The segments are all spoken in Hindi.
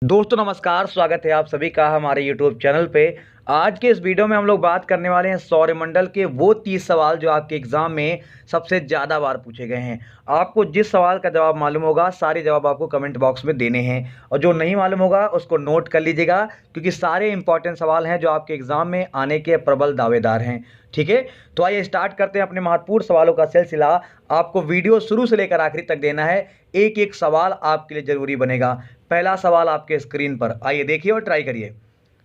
दोस्तों नमस्कार, स्वागत है आप सभी का हमारे यूट्यूब चैनल पे। आज के इस वीडियो में हम लोग बात करने वाले हैं सौरमंडल के वो 30 सवाल जो आपके एग्जाम में सबसे ज़्यादा बार पूछे गए हैं। आपको जिस सवाल का जवाब मालूम होगा सारे जवाब आपको कमेंट बॉक्स में देने हैं, और जो नहीं मालूम होगा उसको नोट कर लीजिएगा, क्योंकि सारे इंपॉर्टेंट सवाल हैं जो आपके एग्जाम में आने के प्रबल दावेदार हैं। ठीक है, तो आइए स्टार्ट करते हैं अपने महत्वपूर्ण सवालों का सिलसिला। आपको वीडियो शुरू से लेकर आखिरी तक देना है, एक एक सवाल आपके लिए जरूरी बनेगा। पहला सवाल आपके स्क्रीन पर, आइए देखिए और ट्राई करिए।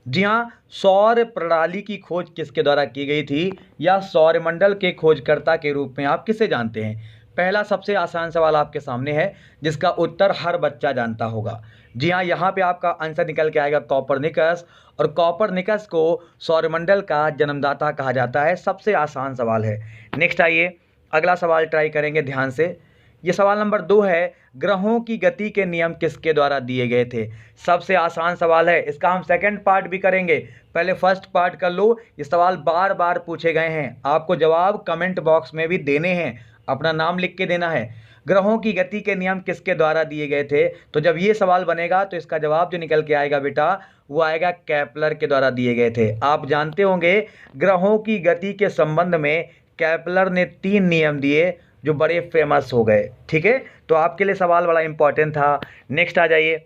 जी हाँ, सौर प्रणाली की खोज किसके द्वारा की गई थी, या सौरमंडल के खोजकर्ता के रूप में आप किसे जानते हैं? पहला सबसे आसान सवाल आपके सामने है, जिसका उत्तर हर बच्चा जानता होगा। जी हाँ, यहाँ पे आपका आंसर निकल के आएगा कॉपरनिकस, और कॉपरनिकस को सौरमंडल का जन्मदाता कहा जाता है। सबसे आसान सवाल है। नेक्स्ट आइए, अगला सवाल ट्राई करेंगे ध्यान से। ये सवाल नंबर 2 है, ग्रहों की गति के नियम किसके द्वारा दिए गए थे? सबसे आसान सवाल है, इसका हम सेकंड पार्ट भी करेंगे, पहले फर्स्ट पार्ट कर लो। ये सवाल बार बार पूछे गए हैं, आपको जवाब कमेंट बॉक्स में भी देने हैं, अपना नाम लिख के देना है। ग्रहों की गति के नियम किसके द्वारा दिए गए थे? तो जब ये सवाल बनेगा तो इसका जवाब जो निकल के आएगा बेटा, वो आएगा केपलर के द्वारा दिए गए थे। आप जानते होंगे ग्रहों की गति के संबंध में केपलर ने 3 नियम दिए जो बड़े फेमस हो गए। ठीक है, तो आपके लिए सवाल बड़ा इंपॉर्टेंट था। नेक्स्ट आ जाइए,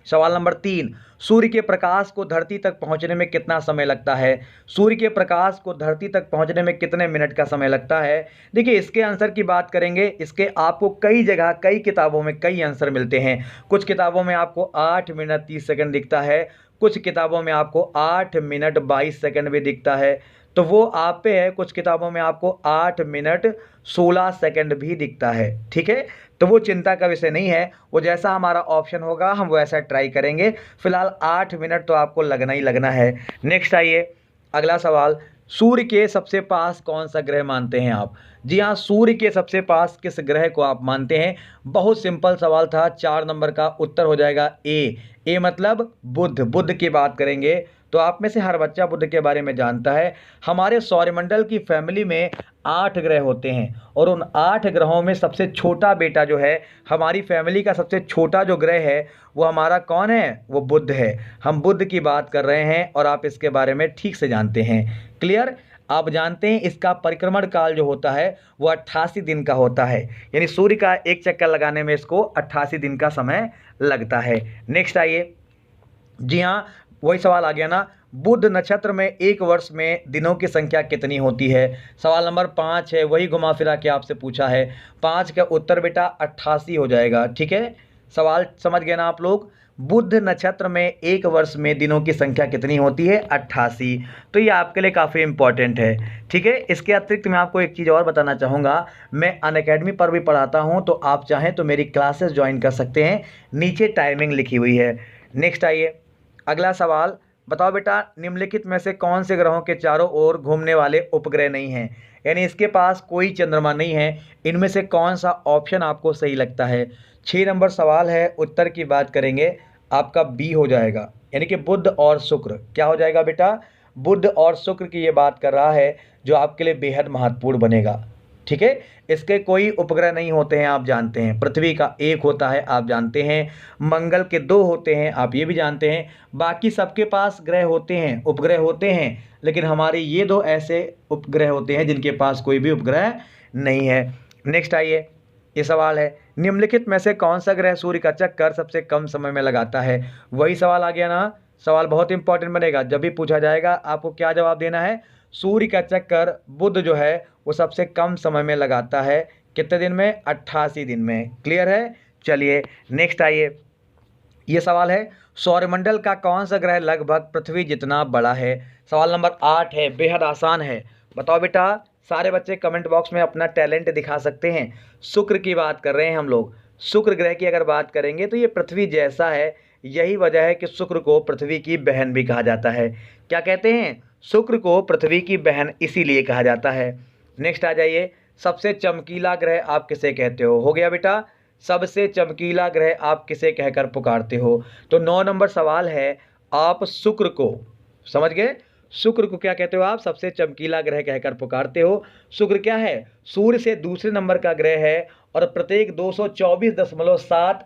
सवाल नंबर 3, सूर्य के प्रकाश को धरती तक पहुंचने में कितना समय लगता है? सूर्य के प्रकाश को धरती तक पहुंचने में कितने मिनट का समय लगता है? देखिए, इसके आंसर की बात करेंगे, इसके आपको कई जगह कई किताबों में कई आंसर मिलते हैं। कुछ किताबों में आपको 8 मिनट 30 सेकंड दिखता है, कुछ किताबों में आपको 8 मिनट 22 सेकंड भी दिखता है, तो वो आप पे है। कुछ किताबों में आपको 8 मिनट 16 सेकंड भी दिखता है। ठीक है, तो वो चिंता का विषय नहीं है, वो जैसा हमारा ऑप्शन होगा हम वैसा ट्राई करेंगे। फिलहाल 8 मिनट तो आपको लगना ही लगना है। नेक्स्ट आइए, अगला सवाल, सूर्य के सबसे पास कौन सा ग्रह मानते हैं आप? जी हाँ, सूर्य के सबसे पास किस ग्रह को आप मानते हैं? बहुत सिंपल सवाल था, 4 नंबर का उत्तर हो जाएगा ए मतलब बुध। बुध की बात करेंगे तो आप में से हर बच्चा बुध के बारे में जानता है। हमारे सौरमंडल की फैमिली में 8 ग्रह होते हैं, और उन 8 ग्रहों में सबसे छोटा बेटा जो है, हमारी फैमिली का सबसे छोटा जो ग्रह है वो हमारा कौन है? वो बुध है। हम बुध की बात कर रहे हैं, और आप इसके बारे में ठीक से जानते हैं। क्लियर? आप जानते हैं इसका परिक्रमण काल जो होता है वो 88 दिन का होता है, यानी सूर्य का एक चक्कर लगाने में इसको 88 दिन का समय लगता है। नेक्स्ट आइए, जी हाँ, वही सवाल आ गया ना, बुध नक्षत्र में एक वर्ष में दिनों की संख्या कितनी होती है? सवाल नंबर 5 है, वही घुमा फिरा के आपसे पूछा है। 5 का उत्तर बेटा 88 हो जाएगा। ठीक है, सवाल समझ गए ना आप लोग? बुध नक्षत्र में एक वर्ष में दिनों की संख्या कितनी होती है? 88। तो ये आपके लिए काफ़ी इंपॉर्टेंट है। ठीक है, इसके अतिरिक्त मैं आपको एक चीज़ और बताना चाहूँगा, मैं अनअकैडमी पर भी पढ़ाता हूँ, तो आप चाहें तो मेरी क्लासेस ज्वाइन कर सकते हैं, नीचे टाइमिंग लिखी हुई है। नेक्स्ट आइए, अगला सवाल, बताओ बेटा, निम्नलिखित में से कौन से ग्रहों के चारों ओर घूमने वाले उपग्रह नहीं हैं? यानी इसके पास कोई चंद्रमा नहीं है, इनमें से कौन सा ऑप्शन आपको सही लगता है? 6 नंबर सवाल है, उत्तर की बात करेंगे, आपका बी हो जाएगा, यानी कि बुध और शुक्र। क्या हो जाएगा बेटा? बुध और शुक्र की ये बात कर रहा है, जो आपके लिए बेहद महत्वपूर्ण बनेगा। ठीक है, इसके कोई उपग्रह नहीं होते हैं, आप जानते हैं। पृथ्वी का एक होता है, आप जानते हैं। मंगल के 2 होते हैं, आप ये भी जानते हैं। बाकी सबके पास ग्रह होते हैं, उपग्रह होते हैं, लेकिन हमारे ये 2 ऐसे उपग्रह होते हैं जिनके पास कोई भी उपग्रह नहीं है। नेक्स्ट आइए, ये सवाल है, निम्नलिखित में से कौन सा ग्रह सूर्य का चक्कर सबसे कम समय में लगाता है? वही सवाल आ गया ना, सवाल बहुत इंपॉर्टेंट बनेगा। जब भी पूछा जाएगा आपको क्या जवाब देना है? सूर्य का चक्कर बुध जो है वो सबसे कम समय में लगाता है। कितने दिन में? 88 दिन में। क्लियर है? चलिए नेक्स्ट आइए, ये सवाल है, सौरमंडल का कौन सा ग्रह लगभग पृथ्वी जितना बड़ा है? सवाल नंबर 8 है, बेहद आसान है। बताओ बेटा, सारे बच्चे कमेंट बॉक्स में अपना टैलेंट दिखा सकते हैं। शुक्र की बात कर रहे हैं हम लोग। शुक्र ग्रह की अगर बात करेंगे तो ये पृथ्वी जैसा है, यही वजह है कि शुक्र को पृथ्वी की बहन भी कहा जाता है। क्या कहते हैं? शुक्र को पृथ्वी की बहन इसीलिए कहा जाता है। नेक्स्ट आ जाइए, सबसे चमकीला ग्रह आप किसे कहते हो गया बेटा, सबसे चमकीला ग्रह आप किसे कहकर पुकारते हो? तो 9 नंबर सवाल है, आप शुक्र को, समझ गए, शुक्र को क्या कहते हो आप? सबसे चमकीला ग्रह कहकर पुकारते हो। शुक्र क्या है? सूर्य से दूसरे नंबर का ग्रह है, और प्रत्येक 224.7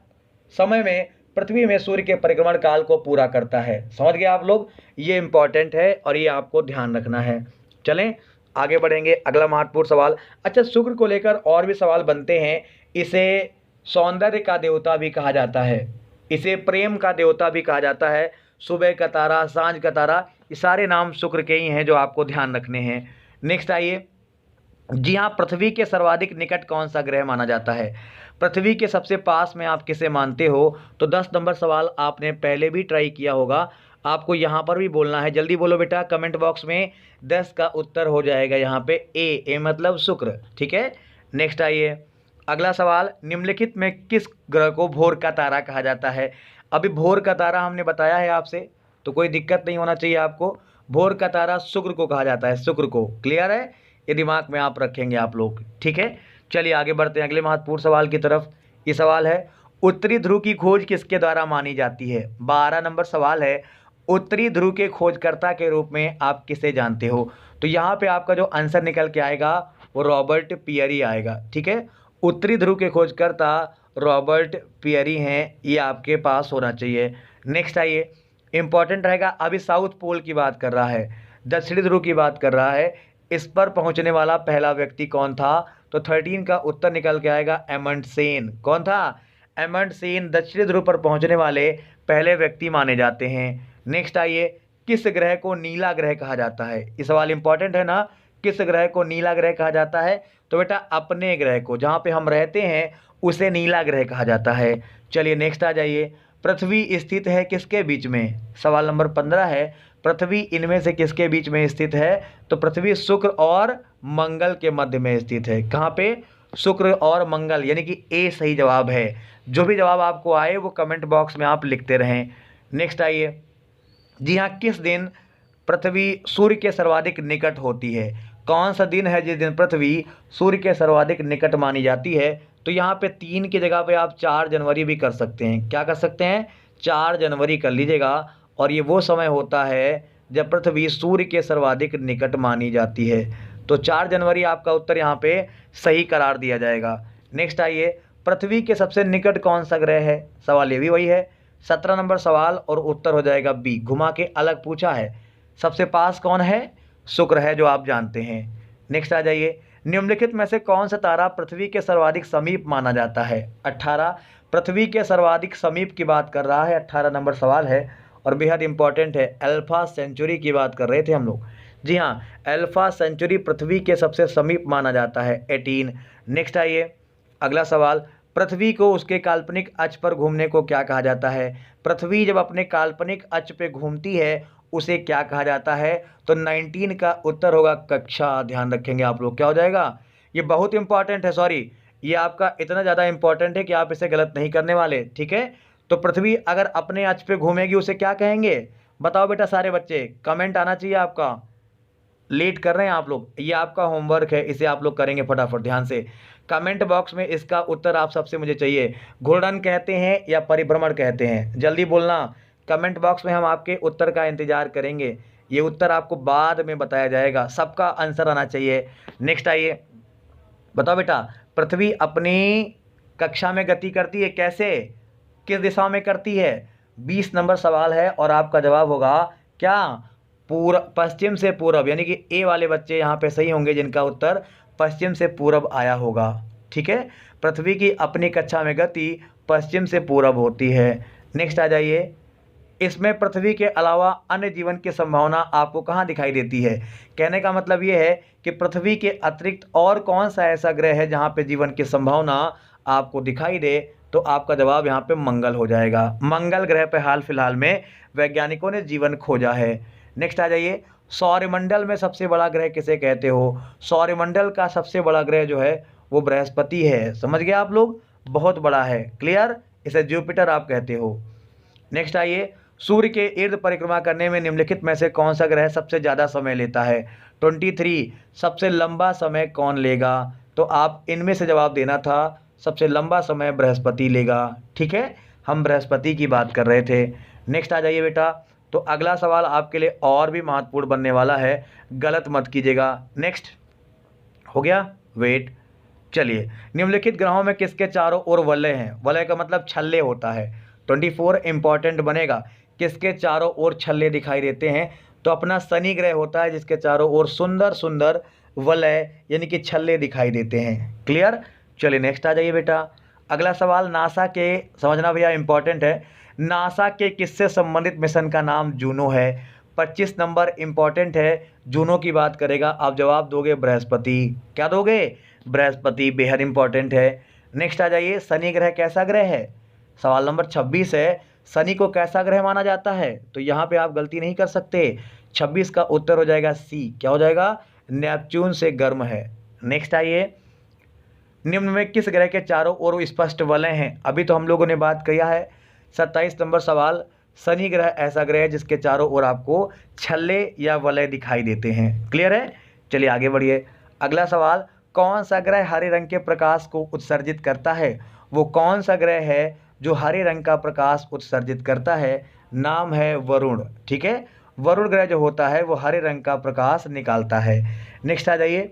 समय में पृथ्वी में सूर्य के परिक्रमण काल को पूरा करता है। समझ गए आप लोग, ये इंपॉर्टेंट है और ये आपको ध्यान रखना है। चलें आगे बढ़ेंगे, अगला महत्वपूर्ण सवाल। अच्छा, शुक्र को लेकर और भी सवाल बनते हैं। इसे सौंदर्य का देवता भी कहा जाता है, इसे प्रेम का देवता भी कहा जाता है, सुबह का तारा, सांझ का तारा, ये सारे नाम शुक्र के ही हैं जो आपको ध्यान रखने हैं। नेक्स्ट आइए, जी हाँ, पृथ्वी के सर्वाधिक निकट कौन सा ग्रह माना जाता है? पृथ्वी के सबसे पास में आप किसे मानते हो? तो 10 नंबर सवाल आपने पहले भी ट्राई किया होगा, आपको यहाँ पर भी बोलना है। जल्दी बोलो बेटा, कमेंट बॉक्स में 10 का उत्तर हो जाएगा यहाँ पे ए मतलब शुक्र। ठीक है, नेक्स्ट आइए, अगला सवाल, निम्नलिखित में किस ग्रह को भोर का तारा कहा जाता है? अभी भोर का तारा हमने बताया है आपसे, तो कोई दिक्कत नहीं होना चाहिए आपको। भोर का तारा शुक्र को कहा जाता है, शुक्र को। क्लियर है, ये दिमाग में आप रखेंगे आप लोग। ठीक है, चलिए आगे बढ़ते हैं अगले महत्वपूर्ण सवाल की तरफ। ये सवाल है, उत्तरी ध्रुव की खोज किसके द्वारा मानी जाती है? 12 नंबर सवाल है, उत्तरी ध्रुव के खोजकर्ता के रूप में आप किसे जानते हो? तो यहाँ पे आपका जो आंसर निकल के आएगा वो रॉबर्ट पियरी आएगा। ठीक है, उत्तरी ध्रुव के खोजकर्ता रॉबर्ट पियरी हैं, ये आपके पास होना चाहिए। नेक्स्ट आइए, इंपॉर्टेंट रहेगा, अभी साउथ पोल की बात कर रहा है, दक्षिणी ध्रुव की बात कर रहा है, इस पर पहुंचने वाला पहला व्यक्ति कौन था? तो 13 का उत्तर निकल के आएगा अमंडसेन। कौन था? अमंडसेन दक्षिणी ध्रुव पर पहुंचने वाले पहले व्यक्ति माने जाते हैं। नेक्स्ट आइए, किस ग्रह को नीला ग्रह कहा जाता है? ये सवाल इंपॉर्टेंट है ना, किस ग्रह को नीला ग्रह कहा जाता है? तो बेटा अपने ग्रह को, जहाँ पे हम रहते हैं उसे नीला ग्रह कहा जाता है। चलिए नेक्स्ट आ जाइए, पृथ्वी स्थित है किसके बीच में? सवाल नंबर 15 है, पृथ्वी इनमें से किसके बीच में स्थित है? तो पृथ्वी शुक्र और मंगल के मध्य में स्थित है। कहाँ पे? शुक्र और मंगल, यानी कि ए सही जवाब है। जो भी जवाब आपको आए वो कमेंट बॉक्स में आप लिखते रहें। नेक्स्ट आइए, जी हाँ, किस दिन पृथ्वी सूर्य के सर्वाधिक निकट होती है? कौन सा दिन है जिस दिन पृथ्वी सूर्य के सर्वाधिक निकट मानी जाती है? तो यहाँ पे 3 की जगह पे आप 4 जनवरी भी कर सकते हैं। क्या कर सकते हैं? 4 जनवरी कर लीजिएगा। और ये वो समय होता है जब पृथ्वी सूर्य के सर्वाधिक निकट मानी जाती है। तो 4 जनवरी आपका उत्तर यहाँ पे सही करार दिया जाएगा। नेक्स्ट आइए, पृथ्वी के सबसे निकट कौन सा ग्रह है? सवाल ये भी वही है, 17 नंबर सवाल और उत्तर हो जाएगा बी। घुमा के अलग पूछा है, सबसे पास कौन है? शुक्र है, जो आप जानते हैं। नेक्स्ट आ जाइए, निम्नलिखित में से कौन सा तारा पृथ्वी के सर्वाधिक समीप माना जाता है? 18 पृथ्वी के सर्वाधिक समीप की बात कर रहा है, 18 नंबर सवाल है और बेहद इंपॉर्टेंट है। अल्फा सेंचुरी की बात कर रहे थे हम लोग। जी हाँ, अल्फा सेंचुरी पृथ्वी के सबसे समीप माना जाता है, 18। नेक्स्ट आइए, अगला सवाल, पृथ्वी को उसके काल्पनिक अक्ष पर घूमने को क्या कहा जाता है? पृथ्वी जब अपने काल्पनिक अक्ष पे घूमती है उसे क्या कहा जाता है? तो 19 का उत्तर होगा कक्षा। ध्यान रखेंगे आप लोग, क्या हो जाएगा? ये बहुत इंपॉर्टेंट है, सॉरी, ये आपका इतना ज़्यादा इंपॉर्टेंट है कि आप इसे गलत नहीं करने वाले। ठीक है, तो पृथ्वी अगर अपने अक्ष पे घूमेगी उसे क्या कहेंगे? बताओ बेटा सारे बच्चे, कमेंट आना चाहिए आपका। लेट कर रहे हैं आप लोग, ये आपका होमवर्क है, इसे आप लोग करेंगे फटाफट ध्यान से। कमेंट बॉक्स में इसका उत्तर आप सबसे मुझे चाहिए। घूर्णन कहते हैं या परिभ्रमण कहते हैं? जल्दी बोलना, कमेंट बॉक्स में हम आपके उत्तर का इंतजार करेंगे। ये उत्तर आपको बाद में बताया जाएगा, सबका आंसर आना चाहिए। नेक्स्ट आइए, बताओ बेटा, पृथ्वी अपनी कक्षा में गति करती है कैसे? किस दिशा में करती है? 20 नंबर सवाल है और आपका जवाब होगा क्या? पश्चिम से पूरब, यानी कि ए वाले बच्चे यहाँ पे सही होंगे जिनका उत्तर पश्चिम से पूरब आया होगा। ठीक है, पृथ्वी की अपनी कक्षा में गति पश्चिम से पूरब होती है। नेक्स्ट आ जाइए, इसमें पृथ्वी के अलावा अन्य जीवन की संभावना आपको कहाँ दिखाई देती है? कहने का मतलब ये है कि पृथ्वी के अतिरिक्त और कौन सा ऐसा ग्रह है जहाँ पे जीवन की संभावना आपको दिखाई दे? तो आपका जवाब यहाँ पे मंगल हो जाएगा। मंगल ग्रह पे हाल फिलहाल में वैज्ञानिकों ने जीवन खोजा है। नेक्स्ट आ जाइए, सौरमंडल में सबसे बड़ा ग्रह किसे कहते हो? सौरमंडल का सबसे बड़ा ग्रह जो है वो बृहस्पति है। समझ गए आप लोग, बहुत बड़ा है। क्लियर, इसे जुपिटर आप कहते हो। नेक्स्ट आइए, सूर्य के इर्द परिक्रमा करने में निम्नलिखित में से कौन सा ग्रह सबसे ज़्यादा समय लेता है? 23 सबसे लंबा समय कौन लेगा? तो आप इनमें से जवाब देना था, सबसे लंबा समय बृहस्पति लेगा। ठीक है, हम बृहस्पति की बात कर रहे थे। नेक्स्ट आ जाइए बेटा, तो अगला सवाल आपके लिए और भी महत्वपूर्ण बनने वाला है, गलत मत कीजिएगा। नेक्स्ट हो गया, वेट। चलिए, निम्नलिखित ग्रहों में किसके चारों ओर वलय हैं? वलय का मतलब छल्ले होता है। 24 इंपॉर्टेंट बनेगा। किसके चारों ओर छल्ले दिखाई देते हैं? तो अपना शनि ग्रह होता है जिसके चारों ओर सुंदर सुंदर वलय यानी कि छल्ले दिखाई देते हैं। क्लियर? चलिए नेक्स्ट आ जाइए बेटा। अगला सवाल नासा के, समझना भैया इंपॉर्टेंट है, नासा के किससे संबंधित मिशन का नाम जूनो है? 25 नंबर इंपॉर्टेंट है, जूनो की बात करेगा। आप जवाब दोगे बृहस्पति। क्या दोगे? बृहस्पति, बेहद इंपॉर्टेंट है। नेक्स्ट आ जाइए, शनि ग्रह कैसा ग्रह है? सवाल नंबर 26 है, शनि को कैसा ग्रह माना जाता है? तो यहाँ पे आप गलती नहीं कर सकते, 26 का उत्तर हो जाएगा सी। क्या हो जाएगा? नेपच्यून से गर्म है। नेक्स्ट आइए, निम्न में किस ग्रह के चारों ओर स्पष्ट वलय हैं? अभी तो हम लोगों ने बात किया है। 27 नंबर सवाल, शनि ग्रह ऐसा ग्रह है जिसके चारों ओर आपको छल्ले या वलय दिखाई देते हैं। क्लियर है? चलिए आगे बढ़िए। अगला सवाल, कौन सा ग्रह हरे रंग के प्रकाश को उत्सर्जित करता है? वो कौन सा ग्रह है जो हरे रंग का प्रकाश उत्सर्जित करता है? नाम है वरुण। ठीक है, वरुण ग्रह जो होता है वो हरे रंग का प्रकाश निकालता है। नेक्स्ट आ जाइए।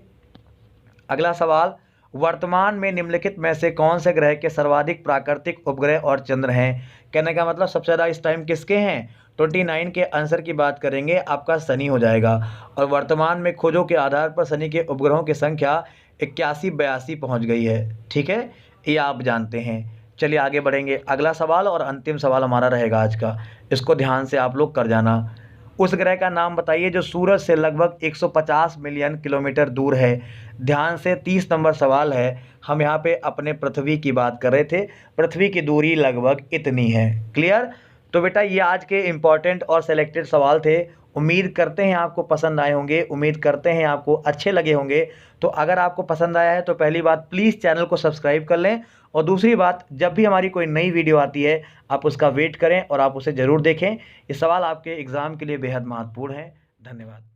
अगला सवाल, वर्तमान में निम्नलिखित में से कौन से ग्रह के सर्वाधिक प्राकृतिक उपग्रह और चंद्र हैं? कहने का मतलब सबसे ज़्यादा इस टाइम किसके हैं? 29 के आंसर की बात करेंगे, आपका शनि हो जाएगा। और वर्तमान में खोजों के आधार पर शनि के उपग्रहों की संख्या 81-82 पहुँच गई है। ठीक है, ये आप जानते हैं। चलिए आगे बढ़ेंगे। अगला सवाल और अंतिम सवाल हमारा रहेगा आज का, इसको ध्यान से आप लोग कर जाना। उस ग्रह का नाम बताइए जो सूरज से लगभग 150 मिलियन किलोमीटर दूर है। ध्यान से 30 नंबर सवाल है। हम यहाँ पे अपने पृथ्वी की बात कर रहे थे, पृथ्वी की दूरी लगभग इतनी है। क्लियर? तो बेटा ये आज के इम्पॉर्टेंट और सेलेक्टेड सवाल थे। उम्मीद करते हैं आपको पसंद आए होंगे, उम्मीद करते हैं आपको अच्छे लगे होंगे। तो अगर आपको पसंद आया है तो पहली बात प्लीज़ चैनल को सब्सक्राइब कर लें, और दूसरी बात जब भी हमारी कोई नई वीडियो आती है आप उसका वेट करें और आप उसे ज़रूर देखें। ये सवाल आपके एग्ज़ाम के लिए बेहद महत्वपूर्ण है। धन्यवाद।